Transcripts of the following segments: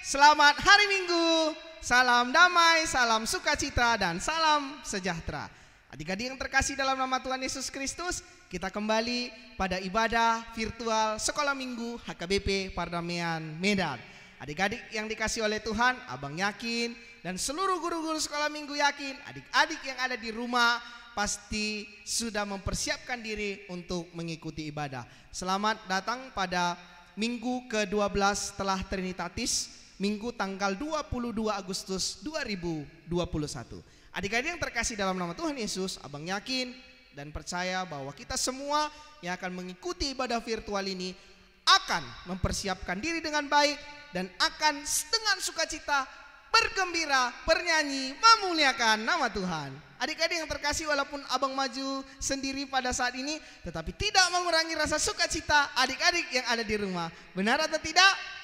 Selamat hari Minggu, salam damai, salam sukacita, dan salam sejahtera. Adik-adik yang terkasih dalam nama Tuhan Yesus Kristus, kita kembali pada ibadah virtual Sekolah Minggu HKBP Pardamaian Medan. Adik-adik yang dikasih oleh Tuhan, abang yakin dan seluruh guru-guru sekolah minggu yakin, adik-adik yang ada di rumah pasti sudah mempersiapkan diri untuk mengikuti ibadah. Selamat datang pada minggu ke-12 setelah Trinitatis, minggu tanggal 22 Agustus 2021. Adik-adik yang terkasih dalam nama Tuhan Yesus, abang yakin dan percaya bahwa kita semua yang akan mengikuti ibadah virtual ini akan mempersiapkan diri dengan baik dan akan dengan sukacita, bergembira, bernyanyi, memuliakan nama Tuhan. Adik-adik yang terkasih, walaupun abang maju sendiri pada saat ini, tetapi tidak mengurangi rasa sukacita adik-adik yang ada di rumah. Benar atau tidak?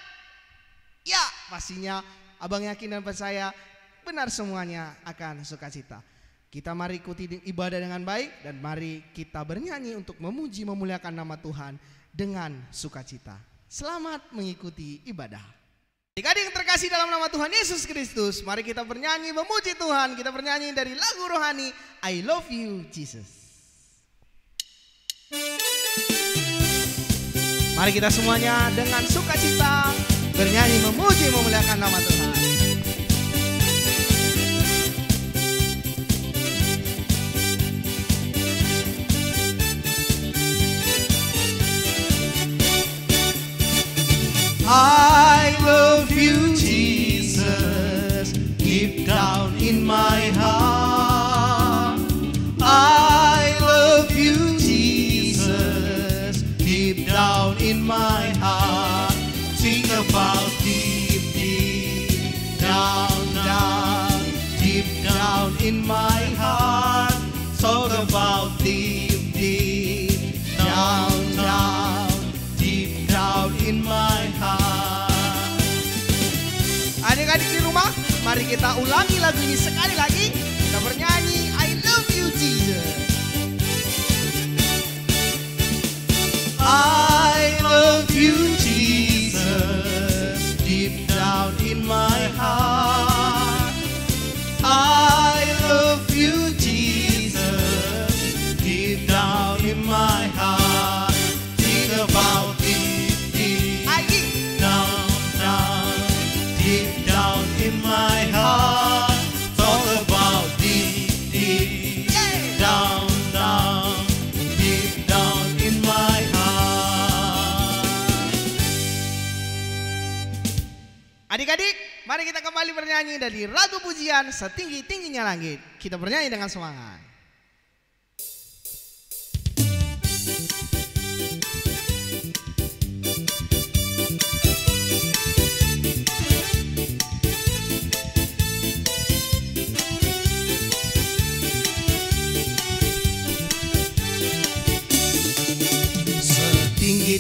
Ya, pastinya abang yakin dan percaya benar semuanya akan sukacita. Kita mari ikuti ibadah dengan baik dan mari kita bernyanyi untuk memuji memuliakan nama Tuhan dengan sukacita. Selamat mengikuti ibadah. Adik-adik yang terkasih dalam nama Tuhan Yesus Kristus, mari kita bernyanyi memuji Tuhan. Kita bernyanyi dari lagu rohani I Love You Jesus. Mari kita semuanya dengan sukacita bernyanyi memuji memuliakan nama Tuhan. I love you Jesus, deep down in my heart. I love you Jesus, deep down in my heart. Think about deep, deep down, down, deep down in my heart. Talk about deep, deep down, down, deep down in my heart. Adik-adik di rumah, mari kita ulangi lagu ini sekali lagi. Kita bernyanyi I love you Jesus. I love you Jesus, deep down in my heart. I love you Jesus, deep down in my heart. Think about deep, deep down, down, deep down in my heart. Talk about deep, deep down, down, deep down in my heart. Adik-adik, mari kita kembali bernyanyi dari lagu pujian Setinggi-tingginya Langit. Kita bernyanyi dengan semangat.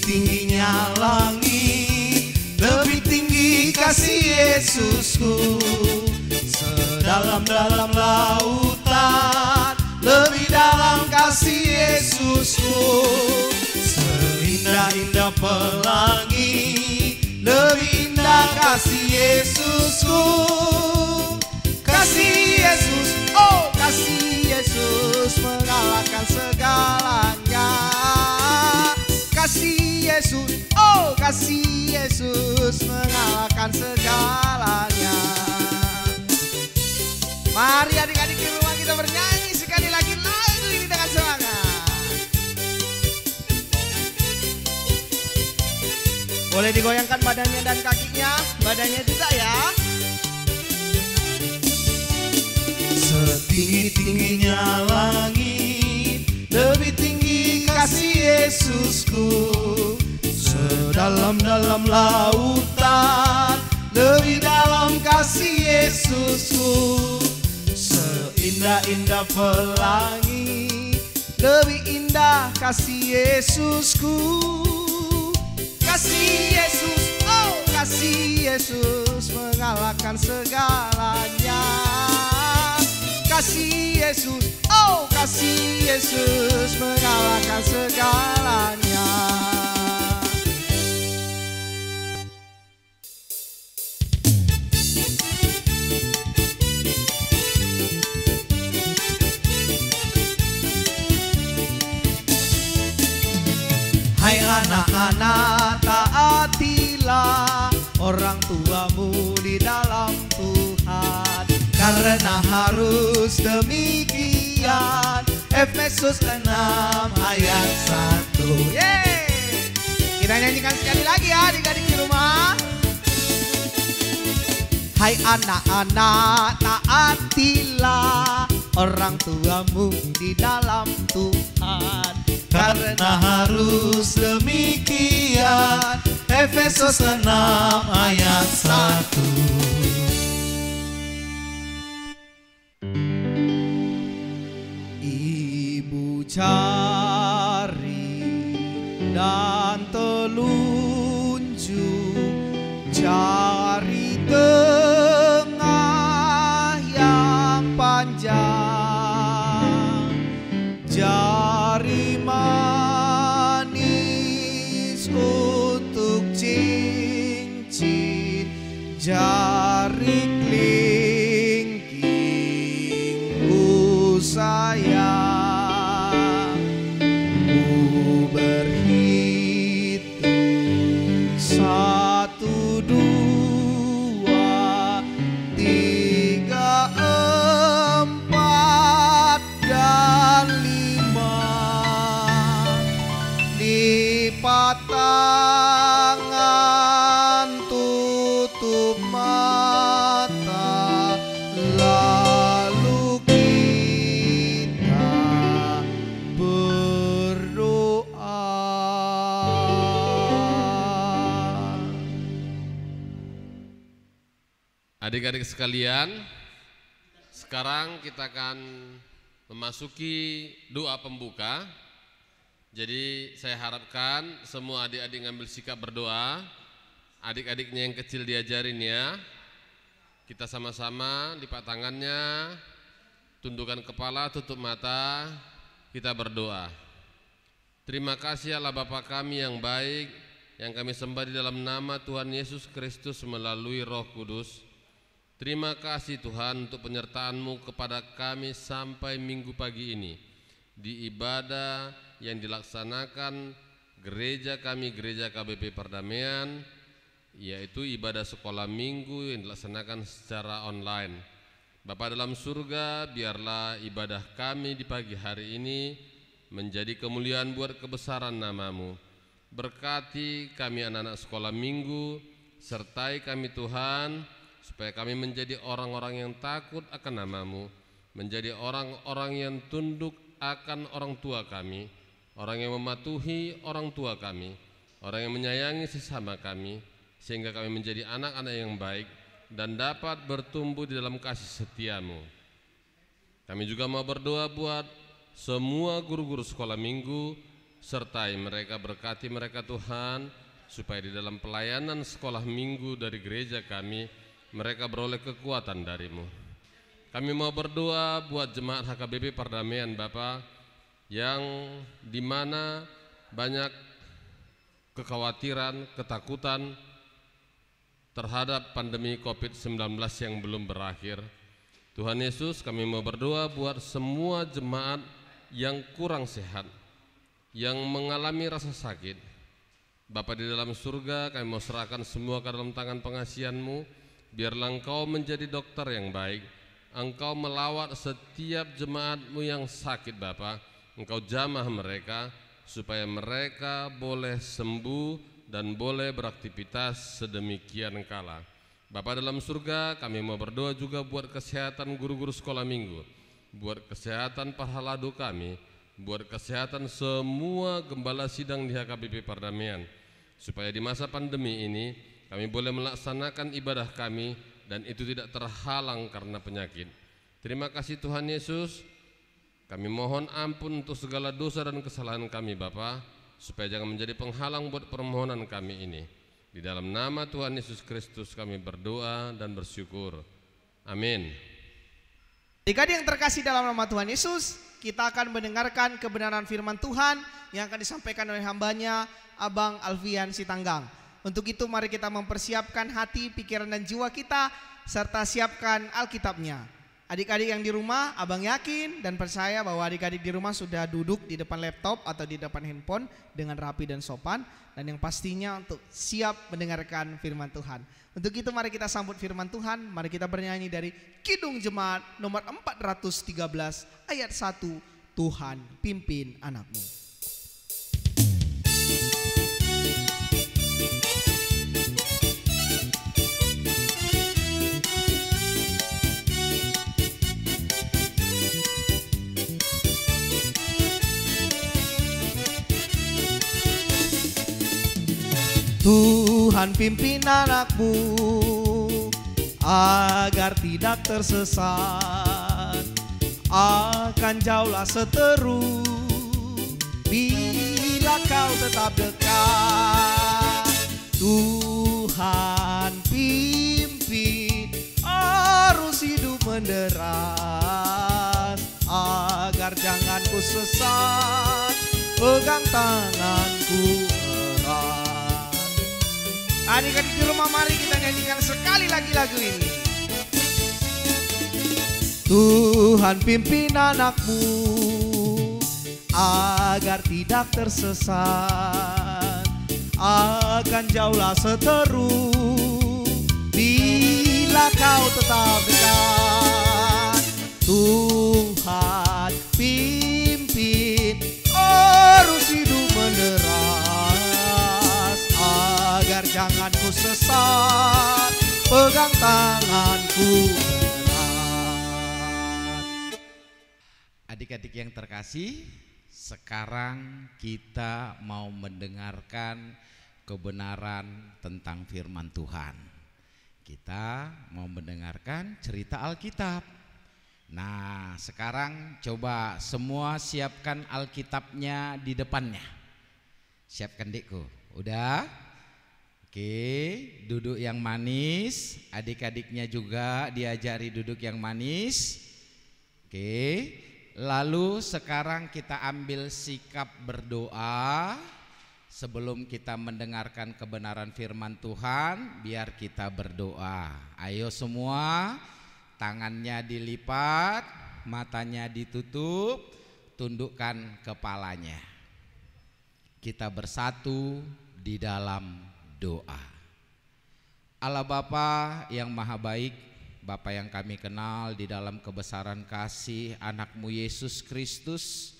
Tingginya langit, lebih tinggi kasih Yesusku. Sedalam-dalam lautan, lebih dalam kasih Yesusku. Seindah-indah pelangi, lebih indah kasih Yesusku. Kasih Yesus, oh kasih Yesus mengalahkan segalanya. Kasih Yesus, oh kasih Yesus mengalahkan segalanya. Mari adik-adik di rumah kita bernyanyi sekali lagi lagu ini dengan semangat. Boleh digoyangkan badannya dan kakinya, badannya juga ya. Setinggi-tingginya langit, lebih tinggi kasih Yesusku. Sedalam-dalam lautan, lebih dalam kasih Yesusku. Seindah-indah pelangi, lebih indah kasih Yesusku. Kasih Yesus, oh kasih Yesus mengalahkan segalanya. Kasih Yesus, oh kasih Yesus mengalahkan segalanya. anak-anak taatilah orang tuamu di dalam Tuhan, karena harus demikian. Efesus 6 ayat 1. Yeay. Kita nyanyikan sekali lagi ya adik-adik di rumah. Hai anak-anak taatilah orang tuamu di dalam Tuhan, karena harus demikian. Efesus 6 ayat 1. Ibu cari dan telunjuk, cari tengah yang panjang, jari manis untuk cincin, jari kelingkingku sayang. Ku berhitung 1, 2, 3, 4 dan 5. Lipat tangan, tutup mata, lalu kita berdoa. Adik-adik sekalian, sekarang kita akan memasuki doa pembuka. Jadi saya harapkan semua adik-adik ngambil sikap berdoa. Adik-adiknya yang kecil diajarin ya. Kita sama-sama lipat tangannya, tundukkan kepala, tutup mata, kita berdoa. Terima kasih Allah Bapa kami yang baik, yang kami sembah di dalam nama Tuhan Yesus Kristus melalui Roh Kudus. Terima kasih Tuhan untuk penyertaan-Mu kepada kami sampai minggu pagi ini di ibadah yang dilaksanakan gereja kami, Gereja KBP Perdamaian, yaitu ibadah sekolah minggu yang dilaksanakan secara online. Bapa dalam surga, biarlah ibadah kami di pagi hari ini menjadi kemuliaan buat kebesaran nama-Mu. Berkati kami anak-anak sekolah minggu, sertai kami Tuhan, supaya kami menjadi orang-orang yang takut akan nama-Mu, menjadi orang-orang yang tunduk akan orang tua kami, orang yang mematuhi orang tua kami, orang yang menyayangi sesama kami, sehingga kami menjadi anak-anak yang baik dan dapat bertumbuh di dalam kasih setia-Mu. Kami juga mau berdoa buat semua guru-guru sekolah minggu, sertai mereka, berkati mereka Tuhan, supaya di dalam pelayanan sekolah minggu dari gereja kami, mereka beroleh kekuatan dari-Mu. Kami mau berdoa buat jemaat HKBP Perdamaian Bapa, yang dimana banyak kekhawatiran, ketakutan terhadap pandemi COVID-19 yang belum berakhir. Tuhan Yesus, kami mau berdoa buat semua jemaat yang kurang sehat, yang mengalami rasa sakit. Bapa di dalam surga, kami mau serahkan semua ke dalam tangan pengasihan-Mu. Biarlah Engkau menjadi dokter yang baik. Engkau melawat setiap jemaat-Mu yang sakit Bapa. Engkau jamah mereka supaya mereka boleh sembuh dan boleh beraktivitas sedemikian kala. Bapa dalam surga, kami mau berdoa juga buat kesehatan guru-guru sekolah minggu, buat kesehatan para haladu kami, buat kesehatan semua gembala sidang di HKBP Perdamaian, supaya di masa pandemi ini kami boleh melaksanakan ibadah kami dan itu tidak terhalang karena penyakit. Terima kasih Tuhan Yesus. Kami mohon ampun untuk segala dosa dan kesalahan kami Bapa, supaya jangan menjadi penghalang buat permohonan kami ini. Di dalam nama Tuhan Yesus Kristus kami berdoa dan bersyukur. Amin. Adik-adik yang terkasih dalam nama Tuhan Yesus, kita akan mendengarkan kebenaran firman Tuhan yang akan disampaikan oleh hambanya Abang Alfian Sitanggang. Untuk itu mari kita mempersiapkan hati, pikiran dan jiwa kita, serta siapkan Alkitabnya. Adik-adik yang di rumah, abang yakin dan percaya bahwa adik-adik di rumah sudah duduk di depan laptop atau di depan handphone dengan rapi dan sopan, dan yang pastinya untuk siap mendengarkan firman Tuhan. Untuk itu mari kita sambut firman Tuhan, mari kita bernyanyi dari Kidung Jemaat nomor 413 ayat 1, Tuhan pimpin anakmu. Tuhan pimpin anakmu agar tidak tersesat, akan jauhlah seteru bila kau tetap dekat. Tuhan pimpin arus hidup menderas, agar jangan ku sesat, pegang tanganku erat. Adik-adik di rumah, mari kita nyanyikan sekali lagi lagu ini. Tuhan pimpin anakmu agar tidak tersesat, akan jauhlah seteru bila kau tetap dekat. Tuhan pimpin arus hidup menderas, agar jangan ku sesat, pegang tanganku erat. Adik-adik yang terkasih, sekarang kita mau mendengarkan kebenaran tentang firman Tuhan. Kita mau mendengarkan cerita Alkitab. Nah, sekarang coba semua siapkan Alkitabnya di depannya. Siapkan, Dekku. Udah? Oke, duduk yang manis. Adik-adiknya juga diajari duduk yang manis. Oke, lalu sekarang kita ambil sikap berdoa. Sebelum kita mendengarkan kebenaran firman Tuhan, biar kita berdoa. Ayo semua, tangannya dilipat, matanya ditutup, tundukkan kepalanya. Kita bersatu di dalam doa. Allah Bapa yang maha baik, Bapa yang kami kenal di dalam kebesaran kasih anak-Mu Yesus Kristus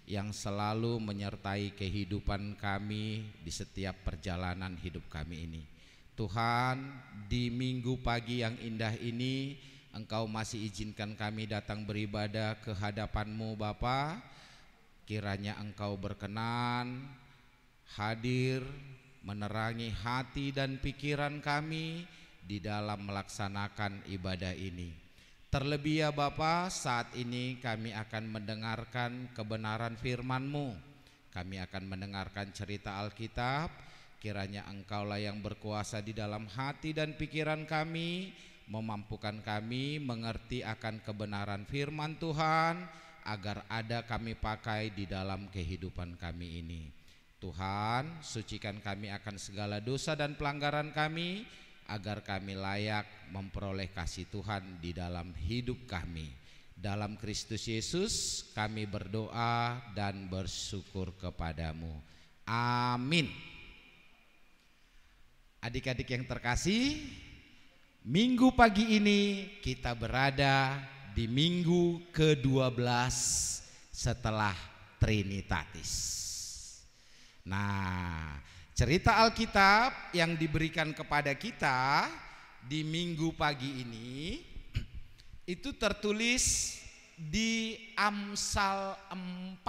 yang selalu menyertai kehidupan kami di setiap perjalanan hidup kami ini. Tuhan, di minggu pagi yang indah ini Engkau masih izinkan kami datang beribadah ke hadapan-Mu Bapa. Kiranya Engkau berkenan hadir menerangi hati dan pikiran kami di dalam melaksanakan ibadah ini. Terlebih ya Bapa, saat ini kami akan mendengarkan kebenaran firman-Mu. Kami akan mendengarkan cerita Alkitab. Kiranya Engkaulah yang berkuasa di dalam hati dan pikiran kami, memampukan kami mengerti akan kebenaran firman Tuhan, agar ada kami pakai di dalam kehidupan kami ini. Tuhan, sucikan kami akan segala dosa dan pelanggaran kami, agar kami layak memperoleh kasih Tuhan di dalam hidup kami. Dalam Kristus Yesus kami berdoa dan bersyukur kepadamu. Amin. Adik-adik yang terkasih, minggu pagi ini kita berada di minggu ke-12 setelah Trinitatis. Nah, cerita Alkitab yang diberikan kepada kita di minggu pagi ini itu tertulis di Amsal 4,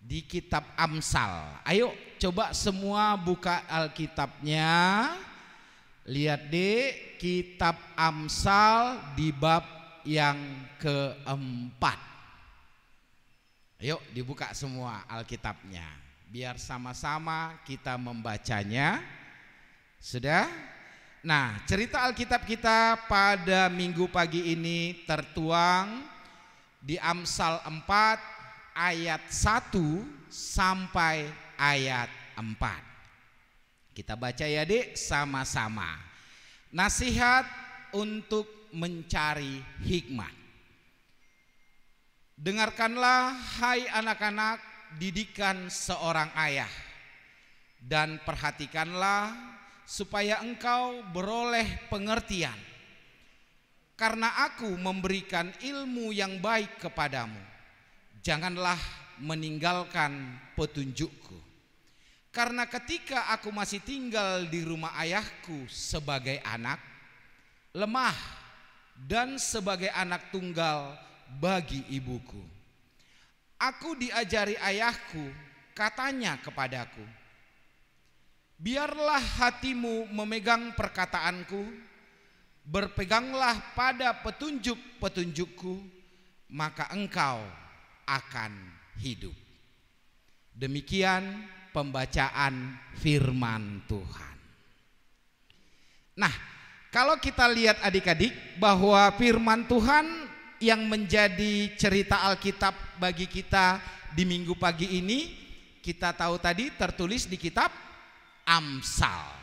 di kitab Amsal. Ayo coba semua buka Alkitabnya. Lihat deh, kitab Amsal di bab yang keempat. Ayo dibuka semua Alkitabnya, biar sama-sama kita membacanya. Sudah? Nah, cerita Alkitab kita pada minggu pagi ini tertuang di Amsal 4 ayat 1 sampai ayat 4. Kita baca ya Dek sama-sama. Nasihat untuk mencari hikmat. Dengarkanlah hai anak-anak didikan seorang ayah, dan perhatikanlah supaya engkau beroleh pengertian. Karena aku memberikan ilmu yang baik kepadamu, janganlah meninggalkan petunjukku. Karena ketika aku masih tinggal di rumah ayahku sebagai anak, lemah dan sebagai anak tunggal bagi ibuku, aku diajari ayahku, katanya kepadaku, biarlah hatimu memegang perkataanku, berpeganglah pada petunjuk-petunjukku, maka engkau akan hidup. Demikian pembacaan firman Tuhan. Nah, kalau kita lihat adik-adik bahwa firman Tuhan yang menjadi cerita Alkitab bagi kita di minggu pagi ini, kita tahu tadi tertulis di kitab Amsal.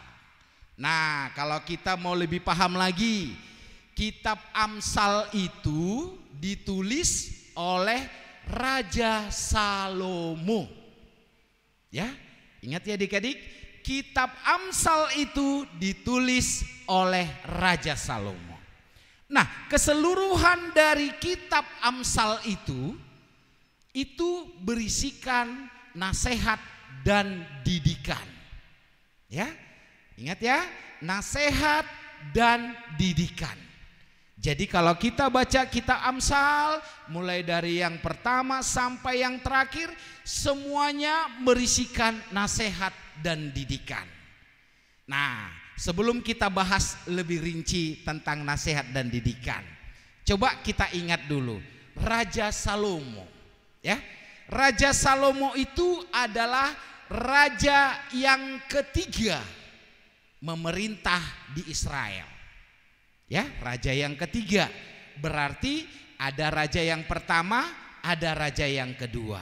Nah, kalau kita mau lebih paham lagi, kitab Amsal itu ditulis oleh Raja Salomo. Ya, ingat ya adik-adik, kitab Amsal itu ditulis oleh Raja Salomo. Nah, keseluruhan dari kitab Amsal itu berisikan nasihat dan didikan. Ya, ingat ya, nasihat dan didikan. Jadi kalau kita baca kitab Amsal, mulai dari yang pertama sampai yang terakhir, semuanya berisikan nasihat dan didikan. Nah, sebelum kita bahas lebih rinci tentang nasihat dan didikan, coba kita ingat dulu Raja Salomo. Ya, Raja Salomo itu adalah raja yang ketiga memerintah di Israel. Ya, raja yang ketiga. Berarti ada raja yang pertama, ada raja yang kedua.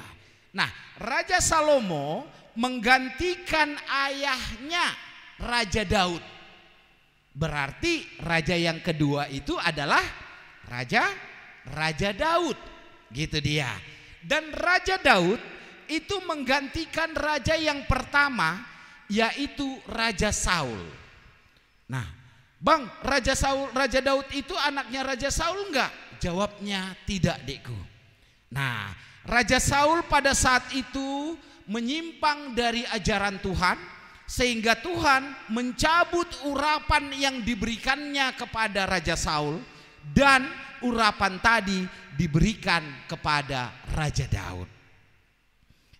Nah, Raja Salomo menggantikan ayahnya Raja Daud. Berarti raja yang kedua itu adalah Raja Daud. Gitu dia. Dan Raja Daud itu menggantikan raja yang pertama, yaitu Raja Saul. Nah, Bang, Raja Daud itu anaknya Raja Saul enggak? Jawabnya tidak, Dekku. Nah, Raja Saul pada saat itu menyimpang dari ajaran Tuhan, sehingga Tuhan mencabut urapan yang diberikannya kepada Raja Saul, dan urapan tadi diberikan kepada Raja Daud.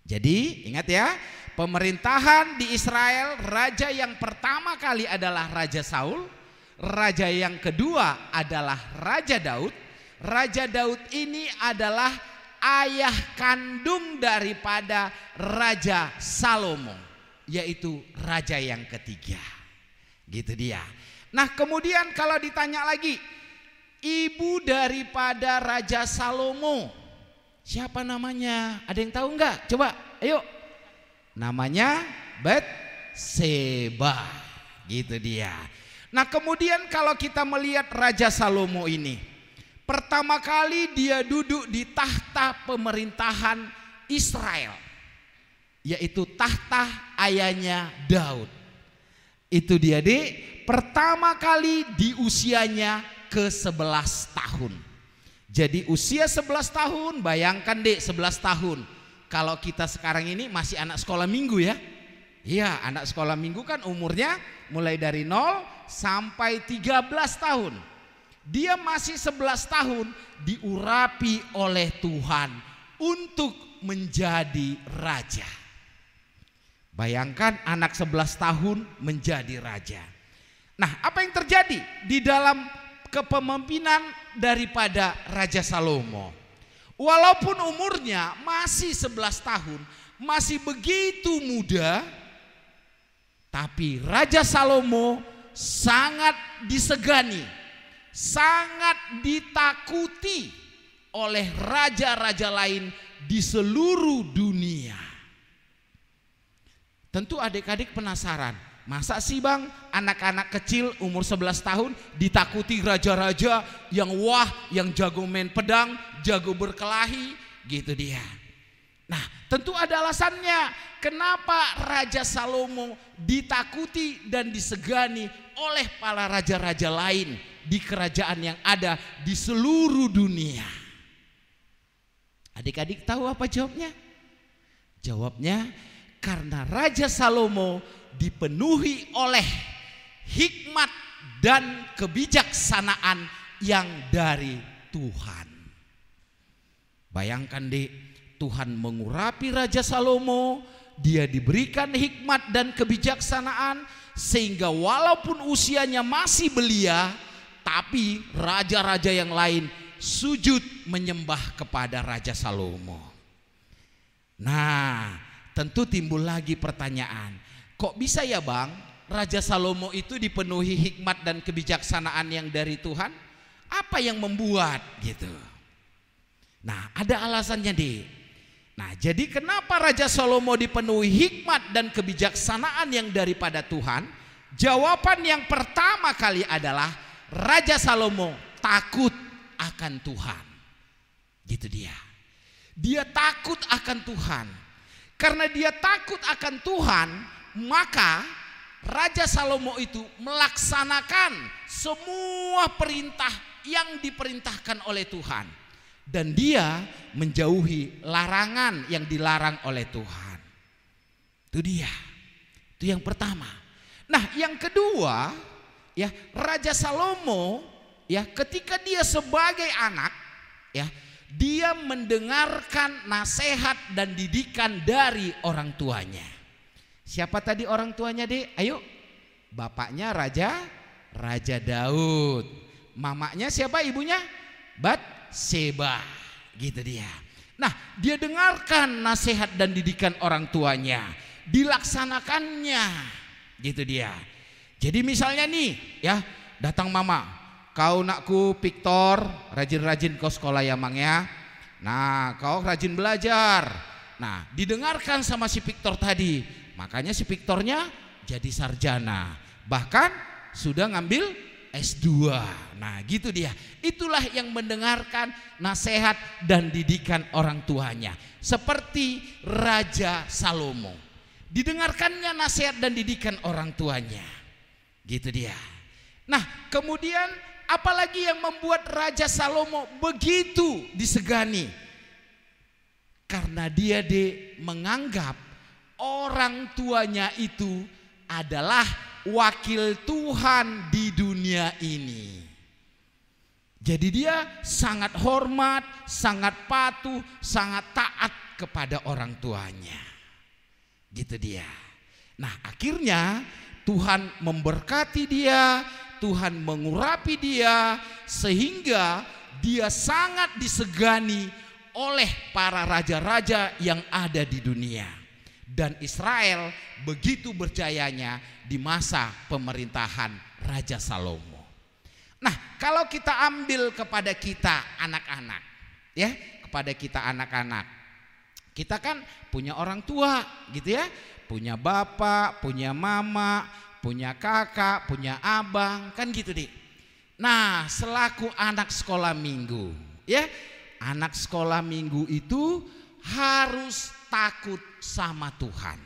Jadi ingat ya, pemerintahan di Israel, raja yang pertama kali adalah Raja Saul, raja yang kedua adalah Raja Daud. Raja Daud ini adalah ayah kandung daripada Raja Salomo, yaitu raja yang ketiga. Gitu dia. Nah, kemudian kalau ditanya lagi, ibu daripada Raja Salomo, siapa namanya? Ada yang tahu enggak? Coba, ayo. Namanya Batseba. Gitu dia. Nah, kemudian kalau kita melihat Raja Salomo ini, pertama kali dia duduk di tahta pemerintahan Israel, yaitu tahta ayahnya Daud. Itu dia, Dek, pertama kali di usianya ke-11 tahun. Jadi usia 11 tahun, bayangkan Dek, 11 tahun. Kalau kita sekarang ini masih anak sekolah minggu ya. Iya, anak sekolah minggu kan umurnya mulai dari 0 sampai 13 tahun. Dia masih 11 tahun diurapi oleh Tuhan untuk menjadi raja. Bayangkan anak 11 tahun menjadi raja. Nah, apa yang terjadi di dalam kepemimpinan daripada Raja Salomo? Walaupun umurnya masih 11 tahun, masih begitu muda, tapi Raja Salomo sangat disegani, sangat ditakuti oleh raja-raja lain di seluruh dunia. Tentu adik-adik penasaran, Masa sih bang anak-anak kecil umur 11 tahun ditakuti raja-raja yang wah, yang jago main pedang, jago berkelahi, gitu dia. Nah tentu ada alasannya kenapa Raja Salomo ditakuti dan disegani oleh para raja-raja lain di kerajaan yang ada di seluruh dunia. Adik-adik tahu apa jawabnya? Jawabnya karena Raja Salomo dipenuhi oleh hikmat dan kebijaksanaan yang dari Tuhan. Bayangkan deh, Tuhan mengurapi Raja Salomo, dia diberikan hikmat dan kebijaksanaan sehingga walaupun usianya masih belia, tapi raja-raja yang lain sujud menyembah kepada Raja Salomo. Nah, tentu timbul lagi pertanyaan, kok bisa ya bang Raja Salomo itu dipenuhi hikmat dan kebijaksanaan yang dari Tuhan? Apa yang membuat gitu? Nah ada alasannya deh. Nah jadi kenapa Raja Salomo dipenuhi hikmat dan kebijaksanaan yang daripada Tuhan? Jawaban yang pertama kali adalah Raja Salomo takut akan Tuhan. Gitu dia. Dia takut akan Tuhan. Karena dia takut akan Tuhan, maka Raja Salomo itu melaksanakan semua perintah yang diperintahkan oleh Tuhan. Dan dia menjauhi larangan yang dilarang oleh Tuhan. Itu dia. Itu yang pertama. Nah yang kedua, ya Raja Salomo ya ketika dia sebagai anak ya dia mendengarkan nasihat dan didikan dari orang tuanya. Siapa tadi orang tuanya deh? Ayo. Bapaknya Raja Daud. Mamanya siapa ibunya? Batseba. Gitu dia. Nah dia dengarkan nasihat dan didikan orang tuanya. Dilaksanakannya. Gitu dia. Jadi misalnya nih ya datang mama. Kau nakku Victor, rajin-rajin kau sekolah ya mang ya. Nah kau rajin belajar. Nah didengarkan sama si Victor tadi. Makanya si Victornya jadi sarjana. Bahkan sudah ngambil S2. Nah gitu dia. Itulah yang mendengarkan nasihat dan didikan orang tuanya. Seperti Raja Salomo. Didengarkannya nasihat dan didikan orang tuanya. Gitu dia. Nah kemudian apalagi yang membuat Raja Salomo begitu disegani? Karena dia menganggap orang tuanya itu adalah wakil Tuhan di dunia ini. Jadi dia sangat hormat, sangat patuh, sangat taat kepada orang tuanya. Gitu dia. Nah akhirnya Tuhan memberkati dia, Tuhan mengurapi dia sehingga dia sangat disegani oleh para raja-raja yang ada di dunia. Dan Israel begitu berjayanya di masa pemerintahan Raja Salomo. Nah kalau kita ambil kepada kita anak-anak ya, kepada kita anak-anak, kita kan punya orang tua gitu ya, punya bapak, punya mama, punya kakak, punya abang, kan gitu deh. Nah selaku anak sekolah minggu ya, anak sekolah minggu itu harus takut sama Tuhan.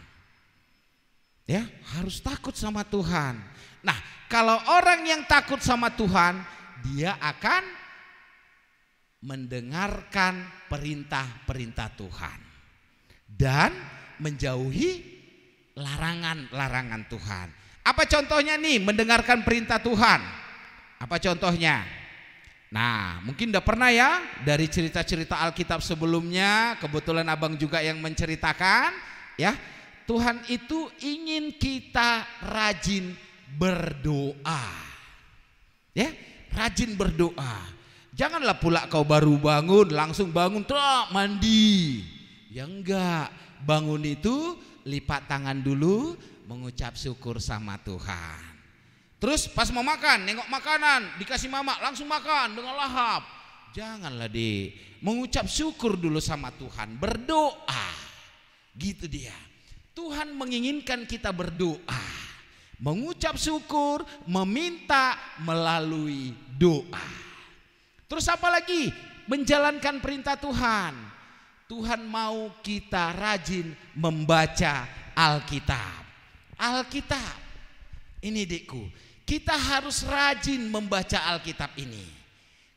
Ya, harus takut sama Tuhan. Nah, kalau orang yang takut sama Tuhan, dia akan mendengarkan perintah-perintah Tuhan dan menjauhi larangan-larangan Tuhan. Apa contohnya nih mendengarkan perintah Tuhan? Apa contohnya? Nah mungkin udah pernah ya dari cerita-cerita Alkitab sebelumnya, kebetulan abang juga yang menceritakan ya, Tuhan itu ingin kita rajin berdoa ya, rajin berdoa. Janganlah pula kau baru bangun langsung bangun terus mandi ya, enggak. Bangun itu lipat tangan dulu, mengucap syukur sama Tuhan. Terus pas mau makan, nengok makanan, dikasih mama, langsung makan dengan lahap. Janganlah mengucap syukur dulu sama Tuhan, berdoa. Gitu dia. Tuhan menginginkan kita berdoa. mengucap syukur, meminta melalui doa. Terus apa lagi? Menjalankan perintah Tuhan. Tuhan mau kita rajin membaca Alkitab. Alkitab. Ini Dekku, kita harus rajin membaca Alkitab ini.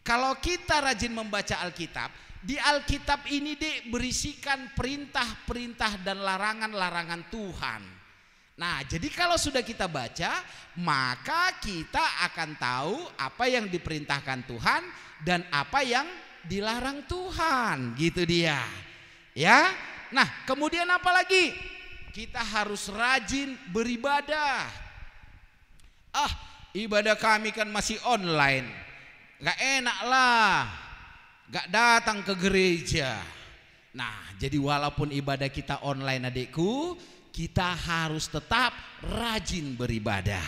Kalau kita rajin membaca Alkitab, di Alkitab ini Dek berisikan perintah-perintah dan larangan-larangan Tuhan. Nah, jadi kalau sudah kita baca, maka kita akan tahu apa yang diperintahkan Tuhan dan apa yang dilarang Tuhan, gitu dia. Ya. Nah, kemudian apa lagi? Kita harus rajin beribadah. Ibadah kami kan masih online. Gak enak lah, gak datang ke gereja. Nah, jadi walaupun ibadah kita online adikku, kita harus tetap rajin beribadah.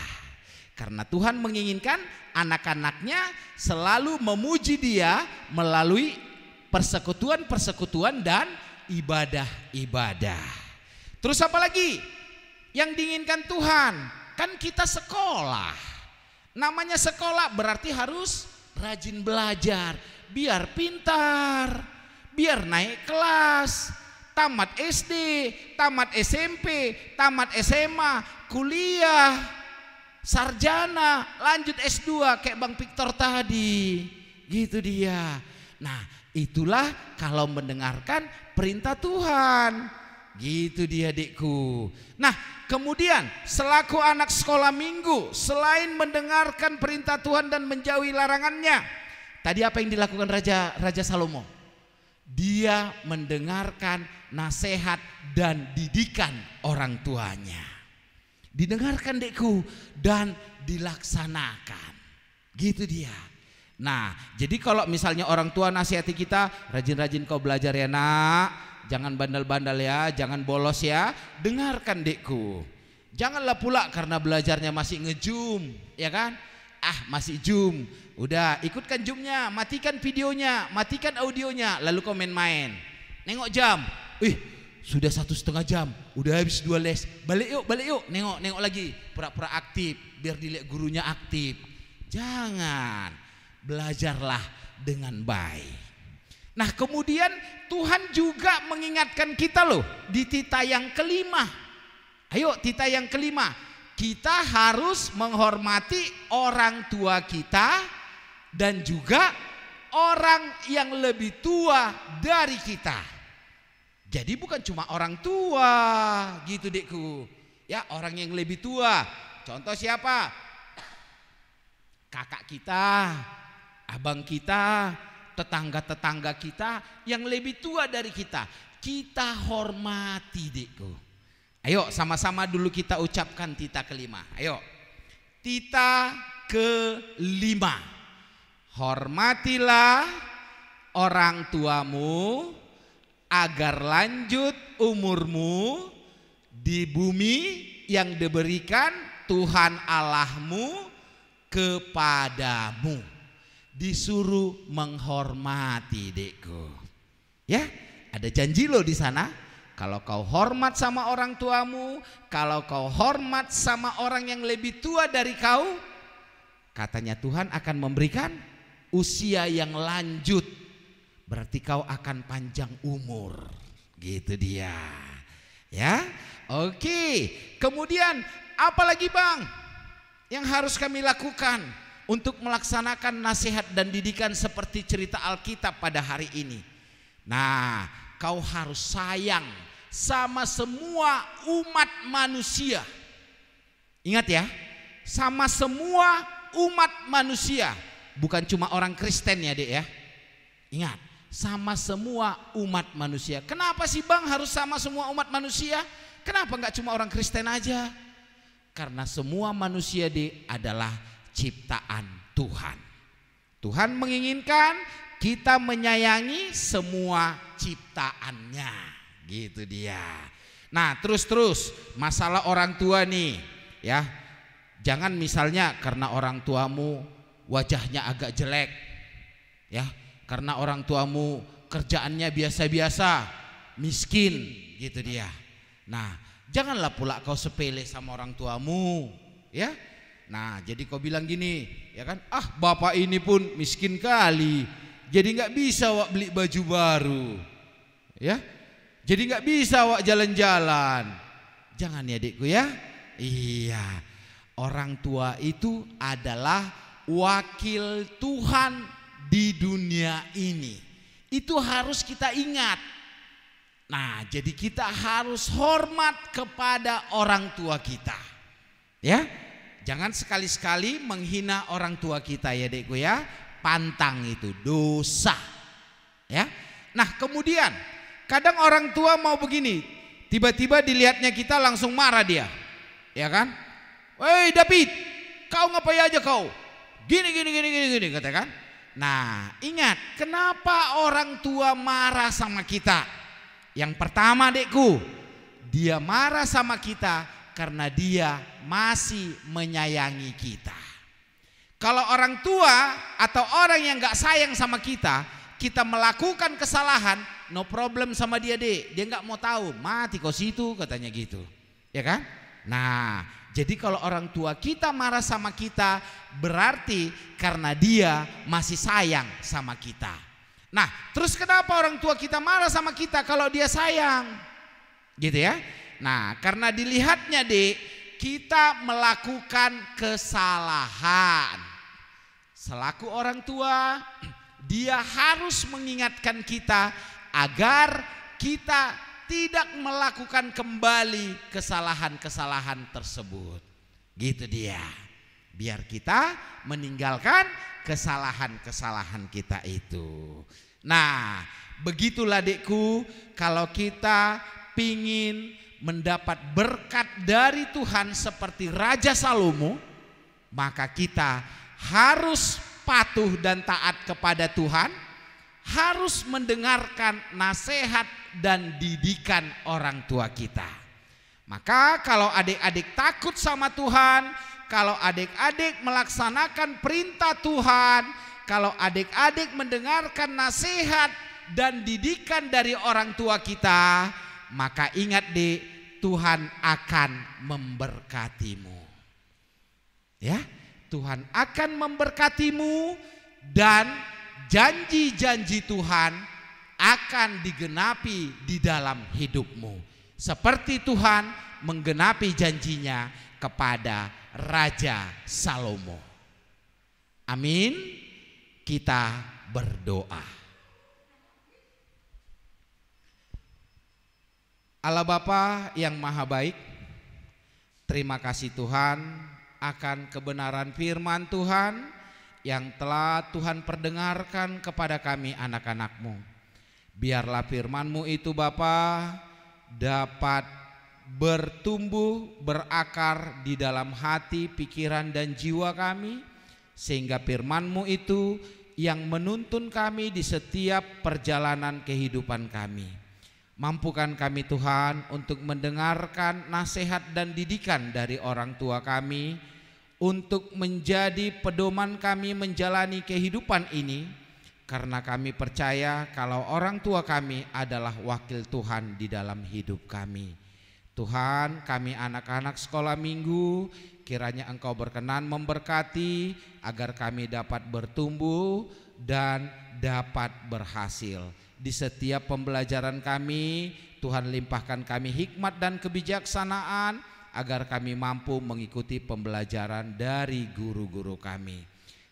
Karena Tuhan menginginkan anak-anaknya selalu memuji Dia melalui persekutuan-persekutuan dan ibadah-ibadah. Terus apa lagi yang diinginkan Tuhan? Kan kita sekolah. Namanya sekolah berarti harus rajin belajar, biar pintar, biar naik kelas, tamat SD, tamat SMP, tamat SMA, kuliah, sarjana, lanjut S2 kayak Bang Victor tadi. Gitu dia. Nah, itulah kalau mendengarkan perintah Tuhan. Gitu dia Dekku. Nah, kemudian selaku anak sekolah minggu, selain mendengarkan perintah Tuhan dan menjauhi larangannya, tadi apa yang dilakukan Raja Salomo? Dia mendengarkan nasihat dan didikan orang tuanya. Didengarkan Dekku dan dilaksanakan. Gitu dia. Nah, jadi kalau misalnya orang tua nasihati kita, rajin-rajin kau belajar ya nak, jangan bandel-bandel ya, jangan bolos ya. Dengarkan Dekku. Janganlah pula karena belajarnya masih nge-zoom, ya kan? Masih zoom. Udah, ikutkan zoomnya, matikan videonya, matikan audionya, lalu kau main-main. Nengok jam. Sudah 1,5 jam, udah habis 2 les. Balik yuk. Nengok lagi. Pura-pura aktif, biar dilihat gurunya aktif. Jangan. Belajarlah dengan baik. Nah, kemudian Tuhan juga mengingatkan kita loh di titah yang kelima. Ayo, titah yang kelima. Kita harus menghormati orang tua kita dan juga orang yang lebih tua dari kita. Jadi bukan cuma orang tua gitu Dekku. Ya, orang yang lebih tua. Contoh siapa? Kakak kita, abang kita, tetangga-tetangga kita yang lebih tua dari kita. Kita hormati Dekku. Ayo sama-sama dulu kita ucapkan titah kelima. Ayo. Titah kelima. Hormatilah orang tuamu agar lanjut umurmu di bumi yang diberikan Tuhan Allahmu kepadamu. Disuruh menghormati Dekku. Ya, ada janji loh di sana. Kalau kau hormat sama orang tuamu, kalau kau hormat sama orang yang lebih tua dari kau, katanya Tuhan akan memberikan usia yang lanjut. Berarti kau akan panjang umur. Gitu dia. Ya. Oke. Kemudian apalagi Bang yang harus kami lakukan untuk melaksanakan nasihat dan didikan seperti cerita Alkitab pada hari ini? Nah, kau harus sayang sama semua umat manusia. Ingat ya, sama semua umat manusia, bukan cuma orang Kristen ya Dek ya. Ingat, sama semua umat manusia. Kenapa sih Bang harus sama semua umat manusia? Kenapa nggak cuma orang Kristen aja? Karena semua manusia adalah ciptaan Tuhan. Tuhan menginginkan kita menyayangi semua ciptaannya. Gitu dia. Nah, terus masalah orang tua nih, ya. Jangan misalnya karena orang tuamu wajahnya agak jelek, ya. Karena orang tuamu kerjaannya biasa-biasa, miskin, gitu dia. Nah, janganlah pula kau sepele sama orang tuamu, ya. Nah, jadi kau bilang gini, ya kan? Ah, bapak ini pun miskin kali, jadi nggak bisa wak beli baju baru, ya. Jadi nggak bisa wak jalan-jalan. Jangan ya adikku ya. Iya, orang tua itu adalah wakil Tuhan di dunia ini. Itu harus kita ingat. Nah, jadi kita harus hormat kepada orang tua kita, ya. Jangan sekali-sekali menghina orang tua kita ya adikku ya. Pantang itu dosa, ya. Nah, kemudian kadang orang tua mau begini, tiba-tiba dilihatnya kita langsung marah dia, ya kan? Woi David, kau ngapain aja kau? Gini katakan. Nah, ingat kenapa orang tua marah sama kita? Yang pertama adikku, dia marah sama kita karena dia masih menyayangi kita. Kalau orang tua atau orang yang gak sayang sama kita, kita melakukan kesalahan, no problem sama dia dek. Dia gak mau tahu, mati kau situ katanya gitu, ya kan? Nah, jadi kalau orang tua kita marah sama kita, berarti karena dia masih sayang sama kita. Nah, terus kenapa orang tua kita marah sama kita kalau dia sayang? Gitu ya. Nah, karena dilihatnya dek, kita melakukan kesalahan. Selaku orang tua, dia harus mengingatkan kita agar kita tidak melakukan kembali kesalahan-kesalahan tersebut. Gitu dia. Biar kita meninggalkan kesalahan-kesalahan kita itu. Nah, begitulah adikku, kalau kita pingin mendapat berkat dari Tuhan seperti Raja Salomo, maka kita harus patuh dan taat kepada Tuhan, harus mendengarkan nasihat dan didikan orang tua kita. Maka kalau adik-adik takut sama Tuhan, kalau adik-adik melaksanakan perintah Tuhan, kalau adik-adik mendengarkan nasihat dan didikan dari orang tua kita, maka ingat dek, Tuhan akan memberkatimu. Ya, Tuhan akan memberkatimu dan janji-janji Tuhan akan digenapi di dalam hidupmu. Seperti Tuhan menggenapi janjinya kepada Raja Salomo. Amin. Kita berdoa. Allah Bapa yang Maha Baik, terima kasih Tuhan akan kebenaran firman Tuhan yang telah Tuhan perdengarkan kepada kami anak-anak-Mu. Biarlah firman-Mu itu Bapa dapat bertumbuh, berakar di dalam hati, pikiran dan jiwa kami, sehingga firman-Mu itu yang menuntun kami di setiap perjalanan kehidupan kami. Mampukan kami Tuhan untuk mendengarkan nasihat dan didikan dari orang tua kami, untuk menjadi pedoman kami menjalani kehidupan ini, karena kami percaya kalau orang tua kami adalah wakil Tuhan di dalam hidup kami. Tuhan, kami anak-anak sekolah minggu, kiranya Engkau berkenan memberkati agar kami dapat bertumbuh dan dapat berhasil. Di setiap pembelajaran kami, Tuhan limpahkan kami hikmat dan kebijaksanaan agar kami mampu mengikuti pembelajaran dari guru-guru kami.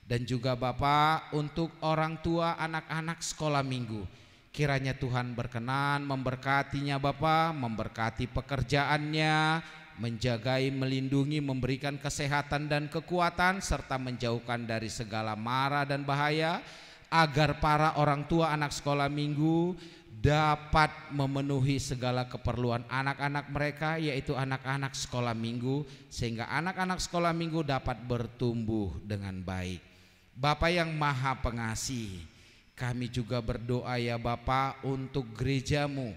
Dan juga Bapak, untuk orang tua anak-anak sekolah minggu, kiranya Tuhan berkenan memberkatinya Bapak, memberkati pekerjaannya, menjagai, melindungi, memberikan kesehatan dan kekuatan, serta menjauhkan dari segala mara dan bahaya, agar para orang tua anak sekolah minggu dapat memenuhi segala keperluan anak-anak mereka, yaitu anak-anak sekolah minggu, sehingga anak-anak sekolah minggu dapat bertumbuh dengan baik. Bapa yang Maha Pengasih, kami juga berdoa ya Bapa untuk gerejamu,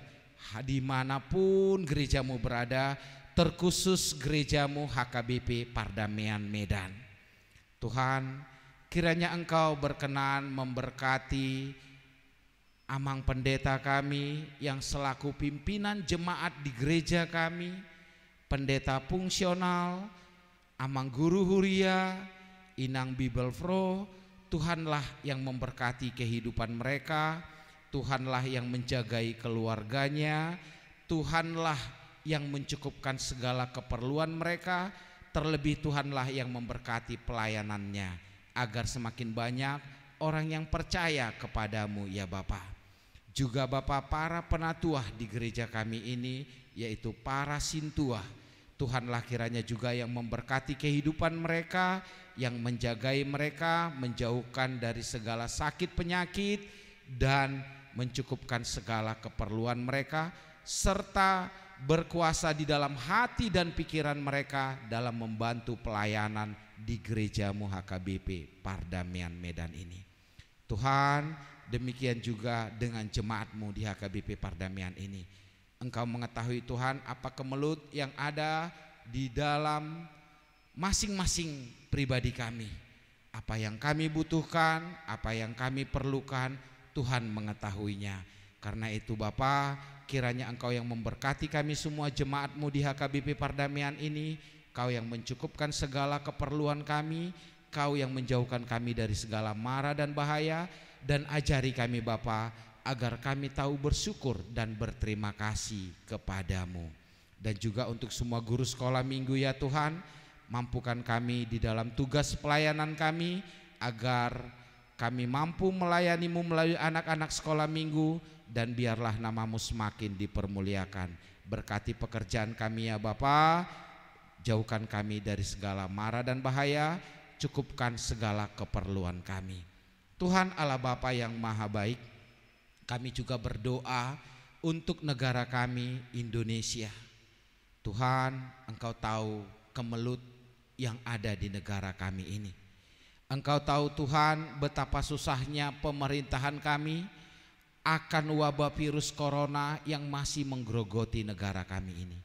dimanapun gerejamu berada, terkhusus gerejamu HKBP Pardamaian Medan. Tuhan, kiranya Engkau berkenan memberkati amang pendeta kami yang selaku pimpinan jemaat di gereja kami, pendeta fungsional, Amang Guru Huria, Inang Bibelfro, Tuhanlah yang memberkati kehidupan mereka, Tuhanlah yang menjagai keluarganya, Tuhanlah yang mencukupkan segala keperluan mereka, terlebih Tuhanlah yang memberkati pelayanannya, agar semakin banyak orang yang percaya kepadamu ya Bapa. Juga Bapa, para penatua di gereja kami ini, yaitu para sintua, Tuhanlah kiranya juga yang memberkati kehidupan mereka, yang menjagai mereka, menjauhkan dari segala sakit penyakit, dan mencukupkan segala keperluan mereka, serta berkuasa di dalam hati dan pikiran mereka dalam membantu pelayanan di gerejamu HKBP Pardamaian Medan ini. Tuhan, demikian juga dengan jemaatmu di HKBP Pardamaian ini. Engkau mengetahui Tuhan apa kemelut yang ada di dalam masing-masing pribadi kami. Apa yang kami butuhkan, apa yang kami perlukan, Tuhan mengetahuinya. Karena itu Bapa, kiranya Engkau yang memberkati kami semua jemaat-Mu di HKBP Pardamaian ini. Kau yang mencukupkan segala keperluan kami, Kau yang menjauhkan kami dari segala mara dan bahaya. Dan ajari kami Bapa, agar kami tahu bersyukur dan berterima kasih kepadamu. Dan juga untuk semua guru sekolah minggu ya Tuhan, mampukan kami di dalam tugas pelayanan kami, agar kami mampu melayanimu melalui anak-anak sekolah minggu, dan biarlah namamu semakin dipermuliakan. Berkati pekerjaan kami ya Bapa, jauhkan kami dari segala mara dan bahaya, cukupkan segala keperluan kami. Tuhan Allah Bapa yang maha baik, kami juga berdoa untuk negara kami Indonesia. Tuhan, Engkau tahu kemelut yang ada di negara kami ini. Engkau tahu Tuhan betapa susahnya pemerintahan kami akan wabah virus corona yang masih menggerogoti negara kami ini.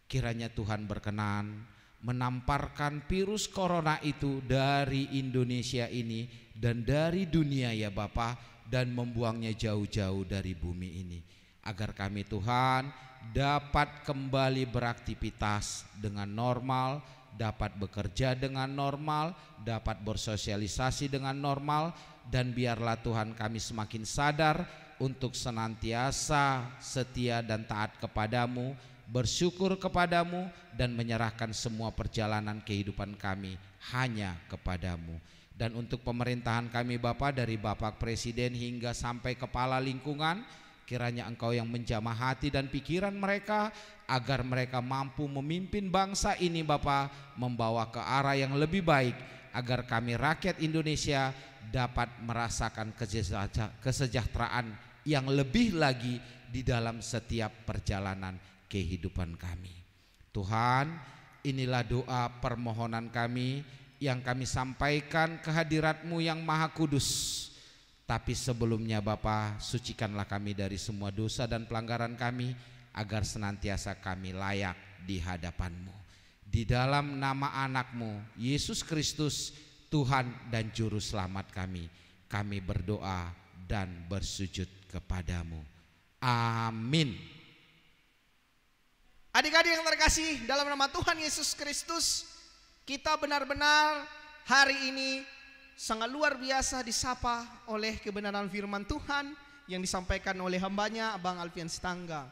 Kiranya Tuhan berkenan menamparkan virus corona itu dari Indonesia ini dan dari dunia ya Bapa, dan membuangnya jauh-jauh dari bumi ini, agar kami Tuhan dapat kembali beraktivitas dengan normal, dapat bekerja dengan normal, dapat bersosialisasi dengan normal. Dan biarlah Tuhan kami semakin sadar untuk senantiasa setia dan taat kepadamu, bersyukur kepadamu, dan menyerahkan semua perjalanan kehidupan kami hanya kepadamu. Dan untuk pemerintahan kami Bapa, dari Bapak Presiden hingga sampai kepala lingkungan, kiranya Engkau yang menjamah hati dan pikiran mereka, agar mereka mampu memimpin bangsa ini Bapa, membawa ke arah yang lebih baik, agar kami rakyat Indonesia dapat merasakan kesejahteraan yang lebih lagi di dalam setiap perjalanan kehidupan kami. Tuhan, inilah doa permohonan kami yang kami sampaikan ke hadirat-Mu yang maha kudus. Tapi sebelumnya Bapa, sucikanlah kami dari semua dosa dan pelanggaran kami, agar senantiasa kami layak di hadapan-Mu. Di dalam nama anak-Mu Yesus Kristus, Tuhan dan Juru Selamat kami berdoa dan bersujud kepadamu. Amin. Adik-adik yang terkasih, dalam nama Tuhan Yesus Kristus, kita benar-benar hari ini sangat luar biasa disapa oleh kebenaran firman Tuhan yang disampaikan oleh hambanya Abang Alfian Sitanggang.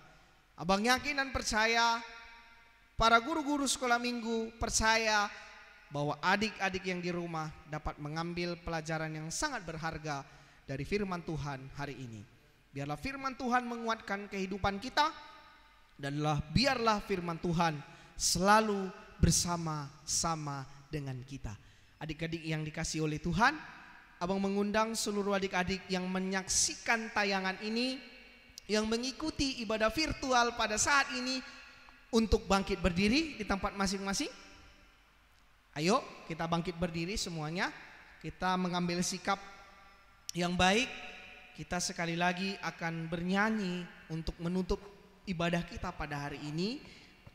Abang yakin dan percaya, para guru-guru sekolah minggu percaya bahwa adik-adik yang di rumah dapat mengambil pelajaran yang sangat berharga dari firman Tuhan hari ini. Biarlah firman Tuhan menguatkan kehidupan kita, dan biarlah firman Tuhan selalu bersama-sama dengan kita. Adik-adik yang dikasihi oleh Tuhan, Abang mengundang seluruh adik-adik yang menyaksikan tayangan ini, yang mengikuti ibadah virtual pada saat ini, untuk bangkit berdiri di tempat masing-masing. Ayo kita bangkit berdiri semuanya. Kita mengambil sikap yang baik. Kita sekali lagi akan bernyanyi untuk menutup ibadah kita pada hari ini,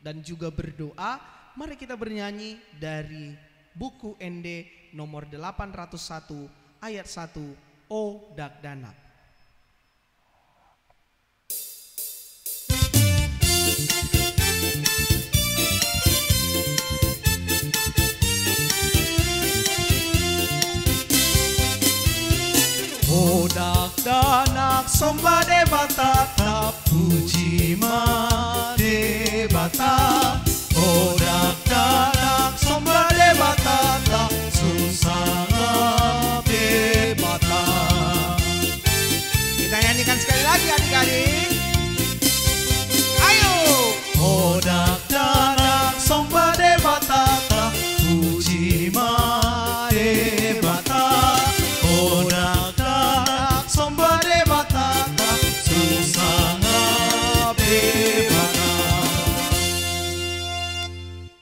dan juga berdoa. Mari kita bernyanyi dari buku ND nomor 801 ayat 1, O Dagdana. batata puji made bata odak dadak somba de batata susana de bata. Kita nyanyikan sekali lagi adik-adik. Ayo. Odak dadak somba de batata puji made bata odak dadak somba de batata susana de bata.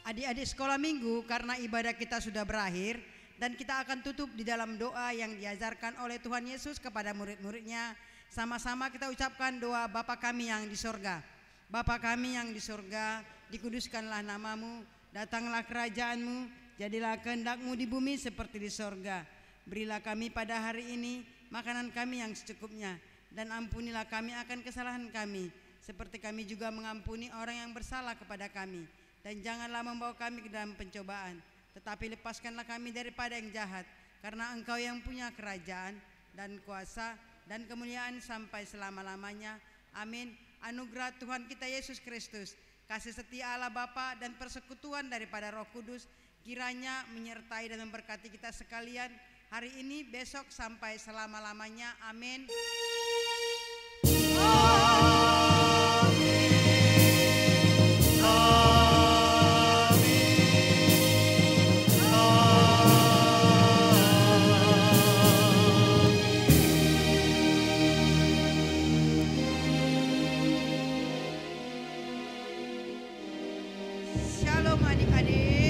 Adik-adik sekolah minggu, karena ibadah kita sudah berakhir dan kita akan tutup di dalam doa yang diajarkan oleh Tuhan Yesus kepada murid-muridnya. Sama-sama kita ucapkan doa Bapa kami yang di sorga. Bapa kami yang di sorga, dikuduskanlah namamu, datanglah kerajaanmu, jadilah kehendakmu di bumi seperti di sorga. Berilah kami pada hari ini makanan kami yang secukupnya, dan ampunilah kami akan kesalahan kami, seperti kami juga mengampuni orang yang bersalah kepada kami. Dan janganlah membawa kami ke dalam pencobaan, tetapi lepaskanlah kami daripada yang jahat, karena Engkau yang punya kerajaan dan kuasa dan kemuliaan sampai selama-lamanya. Amin. Anugerah Tuhan kita Yesus Kristus, kasih setia Allah Bapa dan persekutuan daripada Roh Kudus kiranya menyertai dan memberkati kita sekalian hari ini, besok, sampai selama-lamanya. Amin. Shalom adik-adik.